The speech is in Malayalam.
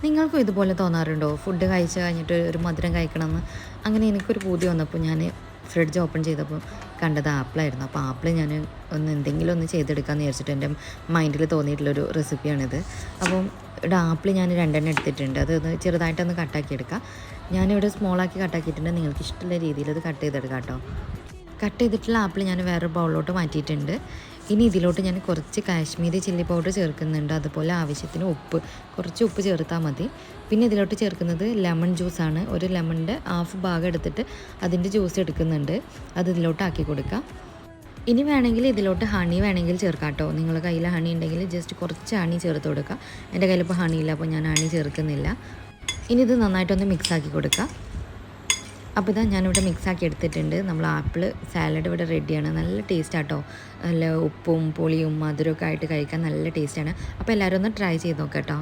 നിങ്ങൾക്കും ഇതുപോലെ തോന്നാറുണ്ടോ? ഫുഡ് കഴിച്ച് കഴിഞ്ഞിട്ട് ഒരു മധുരം കഴിക്കണമെന്ന്. അങ്ങനെ എനിക്കൊരു പൂതി വന്നപ്പോൾ ഞാൻ ഫ്രിഡ്ജ് ഓപ്പൺ ചെയ്തപ്പോൾ കണ്ടത് ആപ്പിളായിരുന്നു. അപ്പോൾ ആപ്പിൾ ഞാൻ എന്തെങ്കിലും ഒന്ന് ചെയ്തെടുക്കാമെന്ന് വിചാരിച്ചിട്ട് എൻ്റെ മൈൻഡിൽ തോന്നിയിട്ടുള്ളൊരു റെസിപ്പിയാണിത്. അപ്പം ഇവിടെ ആപ്പിൾ ഞാൻ 2 എണ്ണം എടുത്തിട്ടുണ്ട്. അതൊന്ന് ചെറുതായിട്ടൊന്ന് കട്ടാക്കി എടുക്കാം. ഞാനിവിടെ സ്മോളാക്കി കട്ടാക്കിയിട്ടുണ്ട്. നിങ്ങൾക്ക് ഇഷ്ടമുള്ള രീതിയിൽ അത് കട്ട് ചെയ്തെടുക്കാം കേട്ടോ. കട്ട് ചെയ്തിട്ടുള്ള ആപ്പിൾ ഞാൻ വേറെ ബൗളിലോട്ട് മാറ്റിയിട്ടുണ്ട്. ഇനി ഇതിലോട്ട് ഞാൻ കുറച്ച് കാശ്മീരി ചില്ലി പൗഡർ ചേർക്കുന്നുണ്ട്. അതുപോലെ ആവശ്യത്തിന് ഉപ്പ്, കുറച്ച് ഉപ്പ് ചേർത്താൽ മതി. പിന്നെ ഇതിലോട്ട് ചേർക്കുന്നത് ലെമൺ ജ്യൂസാണ്. ഒരു ലെമണിൻ്റെ ഹാഫ് ഭാഗം എടുത്തിട്ട് അതിൻ്റെ ജ്യൂസ് എടുക്കുന്നുണ്ട്. അത് ഇതിലോട്ട് ആക്കി കൊടുക്കാം. ഇനി വേണമെങ്കിൽ ഇതിലോട്ട് ഹണി വേണമെങ്കിൽ ചേർക്കാം കേട്ടോ. നിങ്ങളുടെ കയ്യിൽ ഹണി ഉണ്ടെങ്കിൽ ജസ്റ്റ് കുറച്ച് ഹണി ചേർത്ത് കൊടുക്കുക. എൻ്റെ കയ്യിലിപ്പോൾ ഹണി ഇല്ല, അപ്പോൾ ഞാൻ ഹണി ചേർക്കുന്നില്ല. ഇനി ഇത് നന്നായിട്ടൊന്ന് മിക്സ് ആക്കി കൊടുക്കുക. അപ്പോൾ ഇതാ ഞാനിവിടെ മിക്സാക്കി എടുത്തിട്ടുണ്ട്. നമ്മൾ ആപ്പിൾ സാലഡ് ഇവിടെ റെഡിയാണ്. നല്ല ടേസ്റ്റ് ആട്ടോ. നല്ല ഉപ്പും പുളിയും മധുരമൊക്കെ ആയിട്ട് കഴിക്കാൻ നല്ല ടേസ്റ്റാണ്. അപ്പോൾ എല്ലാവരും ഒന്ന് ട്രൈ ചെയ്ത് നോക്കാം കേട്ടോ.